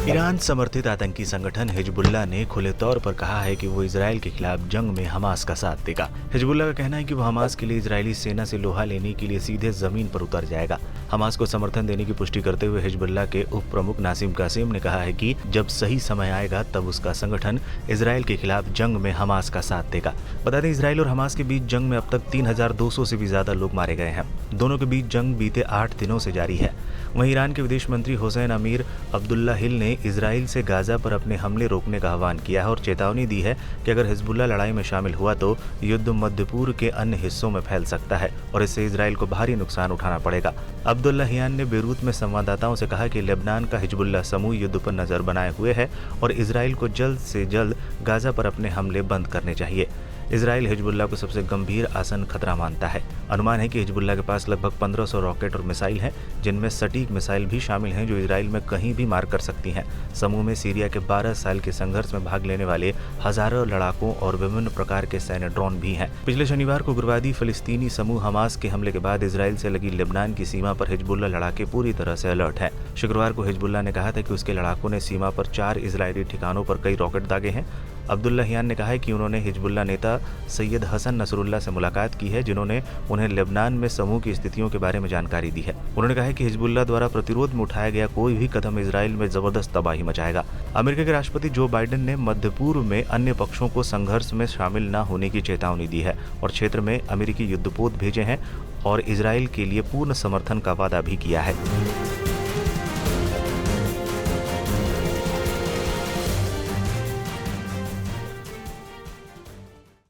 Iran समर्थित आतंकी संगठन हिजबुल्लाह ने खुले तौर पर कहा है कि वो इजरायल के खिलाफ जंग में हमास का साथ देगा। हिजबुल्लाह का कहना है कि वो हमास के लिए इजरायली सेना से लोहा लेने के लिए सीधे जमीन पर उतर जाएगा। हमास को समर्थन देने की पुष्टि करते हुए हिजबुल्लाह के उप प्रमुख नासिम कासिम ने कहा है कि जब सही समय आएगा तब उसका संगठन इजरायल के खिलाफ जंग में हमास का साथ देगा। बता दें, इजरायल और हमास के बीच जंग में अब तक 3200 से भी ज्यादा लोग मारे गए हैं। दोनों के बीच जंग बीते 8 दिनों से जारी है। वहीं ईरान के विदेश मंत्री हुसैन अमीर अब्दुल्लाहिल ने इजराइल से गाजा पर अपने हमले रोकने का आह्वान किया है और चेतावनी दी है कि अगर हिजबुल्लाह लड़ाई में शामिल हुआ तो युद्ध मध्य पूर्व के अन्य हिस्सों में फैल सकता है और इससे इजराइल को भारी नुकसान उठाना पड़ेगा। अब्दुल्लाहियान ने बेरूत में संवाददाताओं से कहा कि लेबनान का हिजबुल्लाह समूह युद्ध पर नजर बनाए हुए है और इजराइल को जल्द से जल्द गाजा पर अपने हमले बंद करने चाहिए। इजराइल हिजबुल्लाह को सबसे गंभीर आसन खतरा मानता है। अनुमान है कि हिजबुल्लाह के पास लगभग 1500 रॉकेट और मिसाइल हैं, जिनमें सटीक मिसाइल भी शामिल हैं जो इजराइल में कहीं भी मार कर सकती हैं। समूह में सीरिया के 12 साल के संघर्ष में भाग लेने वाले हजारों लड़ाकों और विभिन्न प्रकार के सैन्य ड्रोन भी हैं। पिछले शनिवार को उग्रवादी फिलिस्तीनी समूह हमास के हमले के बाद इजराइल से लगी लेबनान की सीमा पर हिजबुल्लाह लड़ाके पूरी तरह से अलर्ट है। शुक्रवार को हिजबुल्लाह ने कहा था कि उसके लड़ाकों ने सीमा पर 4 इजरायली ठिकानों पर कई रॉकेट दागे हैं। अब्दुल्लाहियान ने कहा है कि उन्होंने हिजबुल्लाह नेता सैयद हसन नसरुल्लाह से मुलाकात की है, जिन्होंने उन्हें लेबनान में समूह की स्थितियों के बारे में जानकारी दी है। उन्होंने कहा है कि हिजबुल्लाह द्वारा प्रतिरोध में उठाया गया कोई भी कदम इजराइल में जबरदस्त तबाही मचाएगा। अमेरिका के राष्ट्रपति जो बाइडेन ने मध्य पूर्व में अन्य पक्षों को संघर्ष में शामिल न होने की चेतावनी दी है और क्षेत्र में अमेरिकी युद्धपोत भेजे हैं और इजराइल के लिए पूर्ण समर्थन का वादा भी किया है।